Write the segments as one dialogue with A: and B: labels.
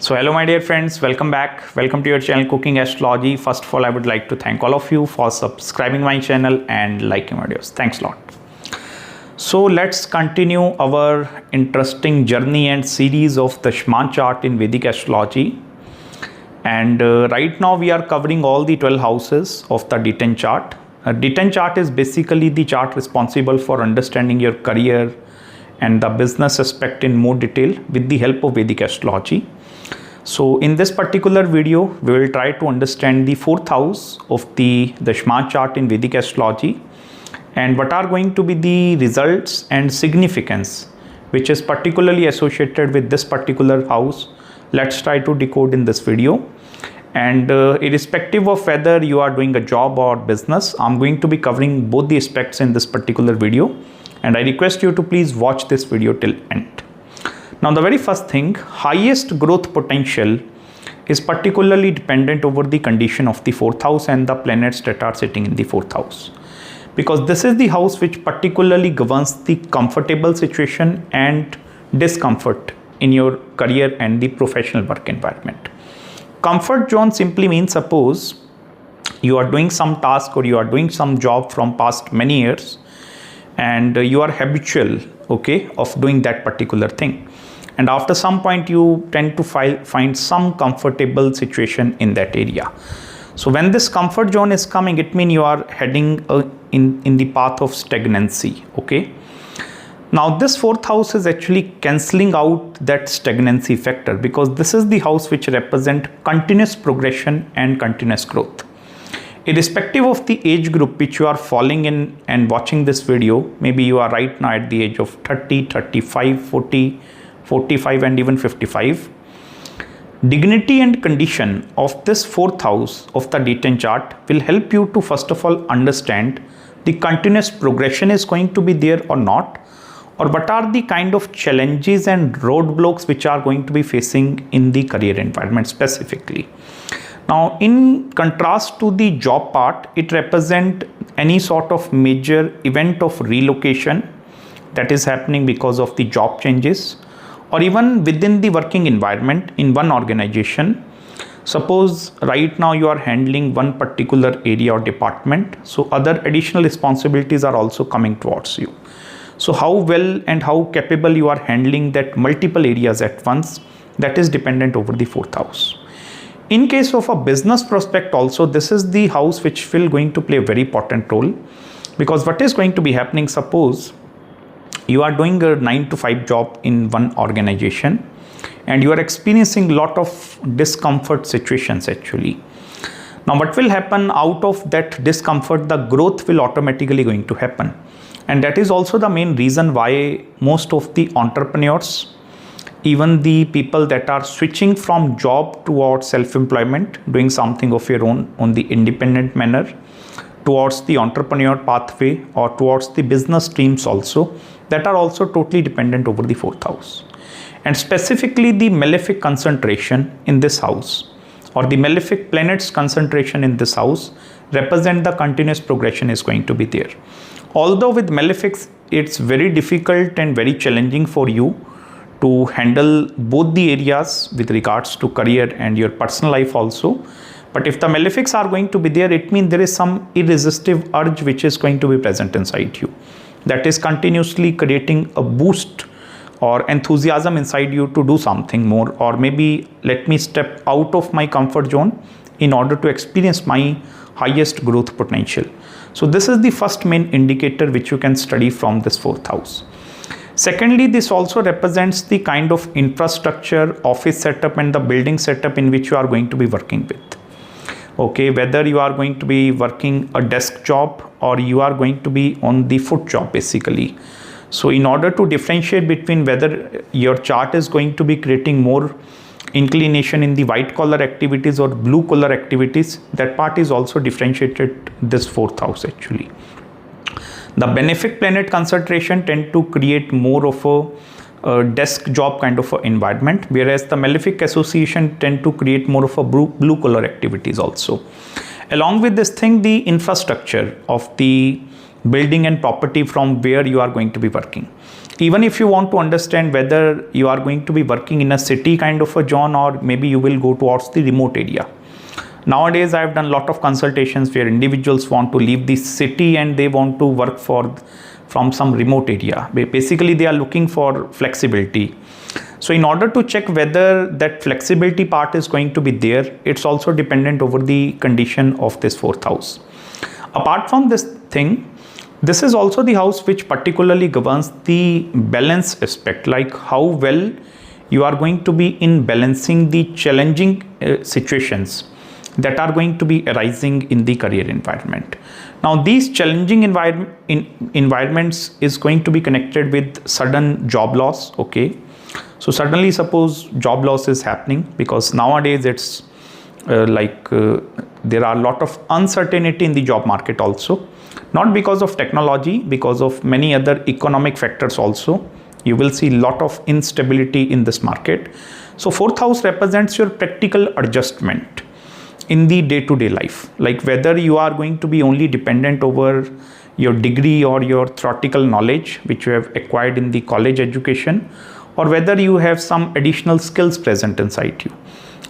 A: So hello my dear friends, welcome back. Welcome to your channel Cooking Astrology. First of all, I would like to thank all of you for subscribing my channel and liking videos. Thanks a lot. So let's continue our interesting journey and series of the Dashmansh chart in Vedic Astrology. And right now we are covering all the 12 houses of the D10 chart. D10 chart is basically the chart responsible for understanding your career and the business aspect in more detail with the help of Vedic Astrology. So in this particular video, we will try to understand the fourth house of the Dashmasa chart in Vedic Astrology and what are going to be the results and significance which is particularly associated with this particular house. Let's try to decode in this video. And irrespective of whether you are doing a job or business, I'm going to be covering both the aspects in this particular video. And I request you to please watch this video till end. Now the very first thing, highest growth potential is particularly dependent over the condition of the fourth house and the planets that are sitting in the fourth house. Because this is the house which particularly governs the comfortable situation and discomfort in your career and the professional work environment. Comfort zone simply means suppose you are doing some task or you are doing some job from past many years and you are habitual, of doing that particular thing. And after some point you tend to find some comfortable situation in that area. So when this comfort zone is coming, it means you are heading in the path of stagnancy. Now this fourth house is actually cancelling out that stagnancy factor because this is the house which represents continuous progression and continuous growth. Irrespective of the age group which you are falling in and watching this video, maybe you are right now at the age of 30, 35, 40, 45 and even 55. Dignity and condition of this fourth house of the D10 chart will help you to first of all understand the continuous progression is going to be there or not, or what are the kind of challenges and roadblocks which are going to be facing in the career environment specifically. Now in contrast to the job part, it represents any sort of major event of relocation that is happening because of the job changes, or even within the working environment in one organization. Suppose right now you are handling one particular area or department, so other additional responsibilities are also coming towards you. So how well and how capable you are handling that multiple areas at once, that is dependent over the fourth house. In case of a business prospect also, this is the house which will going to play a very important role, because what is going to be happening, suppose you are doing a 9 to 5 job in one organization and you are experiencing lot of discomfort situations actually. Now what will happen out of that discomfort, the growth will automatically going to happen. And that is also the main reason why most of the entrepreneurs, even the people that are switching from job towards self-employment, doing something of your own on the independent manner, towards the entrepreneur pathway or towards the business streams also, that are also totally dependent over the fourth house. And specifically the malefic concentration in this house or the malefic planets concentration in this house represent the continuous progression is going to be there. Although with malefics, it's very difficult and very challenging for you to handle both the areas with regards to career and your personal life also. But if the malefics are going to be there, it means there is some irresistible urge which is going to be present inside you. That is continuously creating a boost or enthusiasm inside you to do something more, or maybe let me step out of my comfort zone in order to experience my highest growth potential. So this is the first main indicator which you can study from this fourth house. Secondly, this also represents the kind of infrastructure, office setup and the building setup in which you are going to be working with. Whether you are going to be working a desk job or you are going to be on the foot job basically. So in order to differentiate between whether your chart is going to be creating more inclination in the white collar activities or blue collar activities, that part is also differentiated this fourth house actually. The benefic planet concentration tend to create more of a desk job kind of environment, whereas the malefic association tend to create more of a blue collar activities also. Along with this thing, the infrastructure of the building and property from where you are going to be working. Even if you want to understand whether you are going to be working in a city kind of a zone, or maybe you will go towards the remote area. Nowadays, I have done a lot of consultations where individuals want to leave the city and they want to work from some remote area. Basically, they are looking for flexibility. So in order to check whether that flexibility part is going to be there, it's also dependent over the condition of this fourth house. Apart from this thing, this is also the house which particularly governs the balance aspect, like how well you are going to be in balancing the challenging situations that are going to be arising in the career environment. Now, these challenging environments is going to be connected with sudden job loss. Okay, so suddenly suppose job loss is happening, because nowadays it's there are a lot of uncertainty in the job market also, not because of technology, because of many other economic factors also. You will see a lot of instability in this market. So fourth house represents your practical adjustment in the day-to-day life, like whether you are going to be only dependent over your degree or your theoretical knowledge which you have acquired in the college education, or whether you have some additional skills present inside you,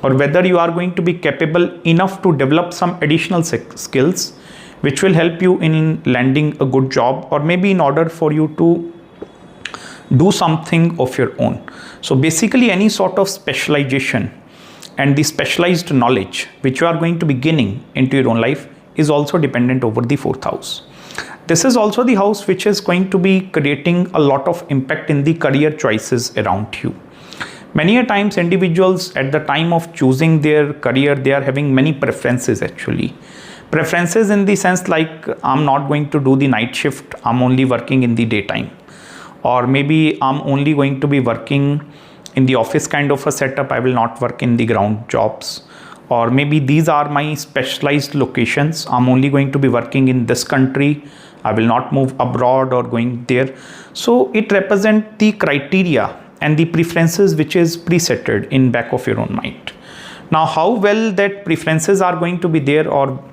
A: or whether you are going to be capable enough to develop some additional skills which will help you in landing a good job, or maybe in order for you to do something of your own. So basically any sort of specialization and the specialized knowledge which you are going to be gaining into your own life is also dependent over the fourth house. This is also the house which is going to be creating a lot of impact in the career choices around you. Many a times individuals at the time of choosing their career, they are having many preferences actually. Preferences in the sense like, I'm not going to do the night shift, I'm only working in the daytime. Or maybe I'm only going to be working in the office kind of a setup, I will not work in the ground jobs. Or maybe these are my specialized locations, I'm only going to be working in this country, I will not move abroad or going there. So it represents the criteria and the preferences which is presetted in back of your own mind. Now how well that preferences are going to be there, or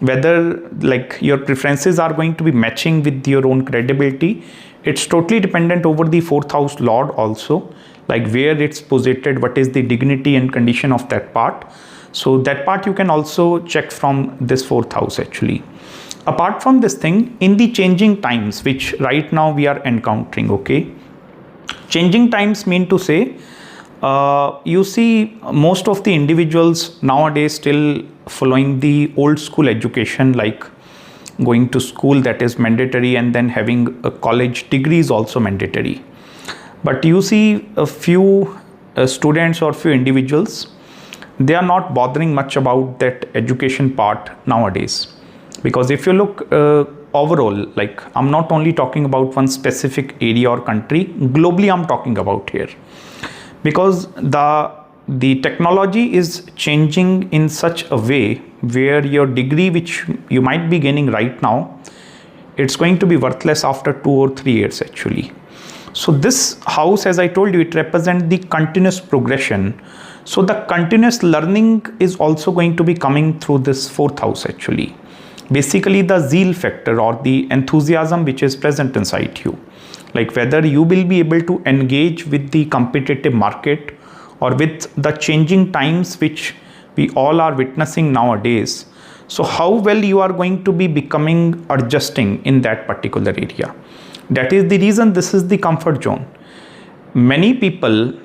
A: whether like your preferences are going to be matching with your own credibility, it's totally dependent over the fourth house lord also, like where it's positioned, what is the dignity and condition of that part. So that part you can also check from this fourth house actually. Apart from this thing, in the changing times which right now we are encountering, okay, changing times mean to say, you see most of the individuals nowadays still following the old school education, like going to school, that is mandatory, and then having a college degree is also mandatory. But you see a few students or few individuals, they are not bothering much about that education part nowadays. Because if you look overall, like I'm not only talking about one specific area or country, globally I'm talking about here. Because the technology is changing in such a way where your degree which you might be gaining right now, it's going to be worthless after 2 or 3 years actually. So this house, as I told you, it represents the continuous progression. So the continuous learning is also going to be coming through this fourth house actually. Basically the zeal factor or the enthusiasm which is present inside you, like whether you will be able to engage with the competitive market or with the changing times which we all are witnessing nowadays. So how well you are going to be becoming adjusting in that particular area. That is the reason this is the comfort zone. Many people,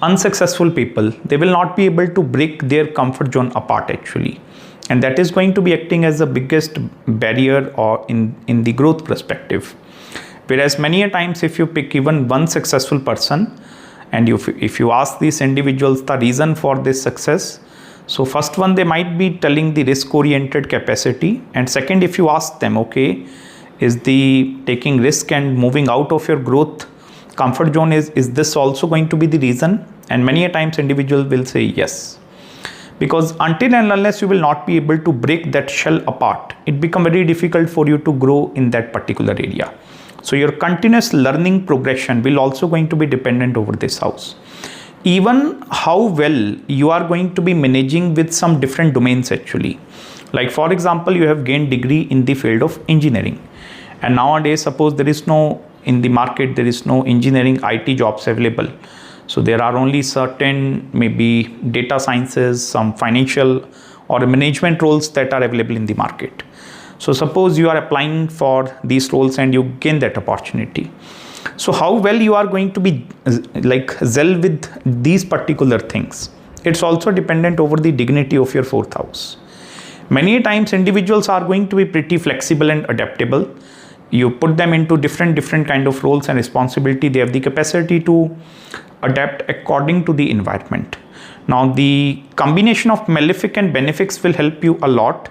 A: unsuccessful people, they will not be able to break their comfort zone apart actually. And that is going to be acting as the biggest barrier or in the growth perspective. Whereas many a times if you pick even one successful person and if you ask these individuals the reason for this success, so first one, they might be telling the risk oriented capacity, and second, if you ask them, okay, is the taking risk and moving out of your growth comfort zone, is this also going to be the reason? And many a times individuals will say yes. Because until and unless you will not be able to break that shell apart, it becomes very difficult for you to grow in that particular area. So your continuous learning progression will also going to be dependent over this house. Even how well you are going to be managing with some different domains actually. Like for example, you have gained degree in the field of engineering. And nowadays, suppose there is no in the market there is no engineering IT jobs available. So there are only certain maybe data sciences, some financial or management roles that are available in the market. So suppose you are applying for these roles and you gain that opportunity. So how well you are going to be gel with these particular things? It's also dependent over the dignity of your fourth house. Many times individuals are going to be pretty flexible and adaptable. You put them into different kind of roles and responsibility. They have the capacity to adapt according to the environment. Now the combination of malefic and benefics will help you a lot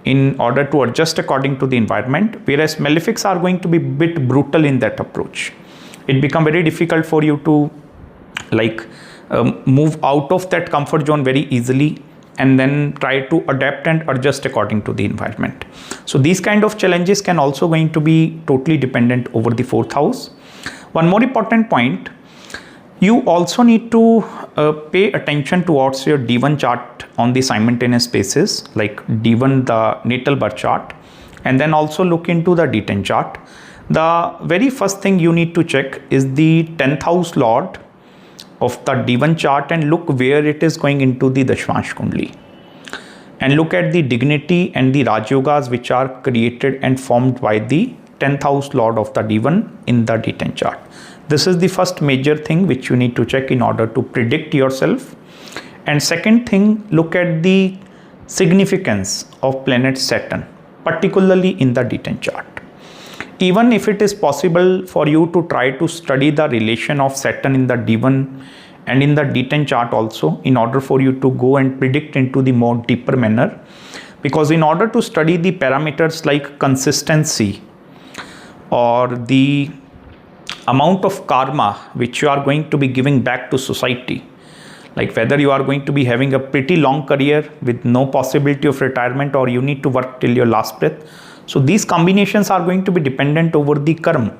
A: in order to adjust according to the environment, whereas malefics are going to be a bit brutal in that approach. It becomes very difficult for you to move out of that comfort zone very easily and then try to adapt and adjust according to the environment. So these kind of challenges can also going to be totally dependent over the fourth house. One more important point, you also need to pay attention towards your D1 chart on the simultaneous basis, like D1 the natal birth chart, and then also look into the D10 chart. The very first thing you need to check is the 10th house lord of the D1 chart and look where it is going into the Dashmansh Kundli, and look at the dignity and the Raj Yogas which are created and formed by the 10th house lord of the D1 in the D10 chart. This is the first major thing which you need to check in order to predict yourself. And second thing, look at the significance of planet Saturn, particularly in the D10 chart. Even if it is possible for you to try to study the relation of Saturn in the D1 and in the D10 chart also, in order for you to go and predict into the more deeper manner, because in order to study the parameters like consistency or the amount of karma which you are going to be giving back to society, like whether you are going to be having a pretty long career with no possibility of retirement or you need to work till your last breath. So these combinations are going to be dependent over the karma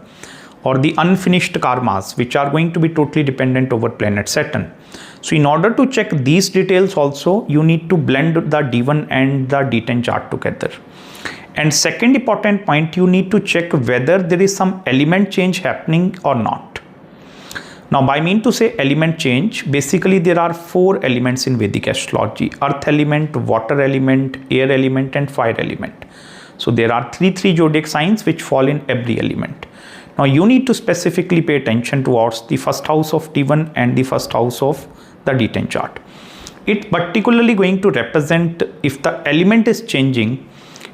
A: or the unfinished karmas, which are going to be totally dependent over planet Saturn. So in order to check these details also, you need to blend the D1 and the D10 chart together. And second important point, you need to check whether there is some element change happening or not. Now by mean to say element change, basically there are 4 elements in Vedic astrology: earth element, water element, air element and fire element. So there are three zodiac signs which fall in every element. Now you need to specifically pay attention towards the first house of D1 and the first house of the D10 chart. It particularly going to represent, if the element is changing,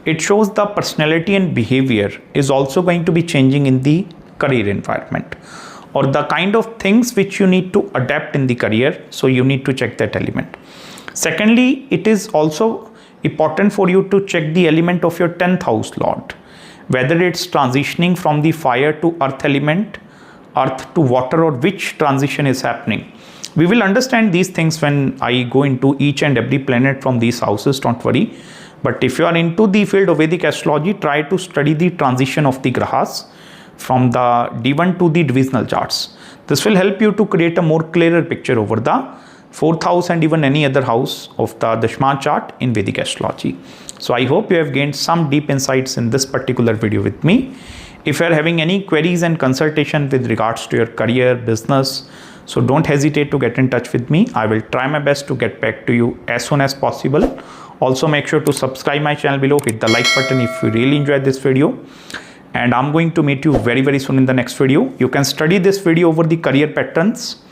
A: it shows the personality and behavior is also going to be changing in the career environment, or the kind of things which you need to adapt in the career. So you need to check that element. Secondly, it is also important for you to check the element of your 10th house lord, whether it's transitioning from the fire to earth element, earth to water, or which transition is happening. We will understand these things when I go into each and every planet from these houses, don't worry. But if you are into the field of Vedic astrology, try to study the transition of the grahas from the D1 to the divisional charts. This will help you to create a more clearer picture over the 4th house and even any other house of the Dashmansh chart in Vedic astrology. So I hope you have gained some deep insights in this particular video with me. If you are having any queries and consultation with regards to your career, business, so don't hesitate to get in touch with me. I will try my best to get back to you as soon as possible. Also make sure to subscribe my channel below, hit the like button if you really enjoyed this video. And I'm going to meet you very soon in the next video. You can study this video over the career patterns.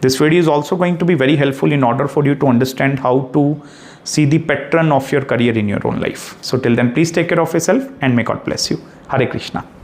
A: This video is also going to be very helpful in order for you to understand how to see the pattern of your career in your own life. So till then, please take care of yourself and may God bless you. Hare Krishna.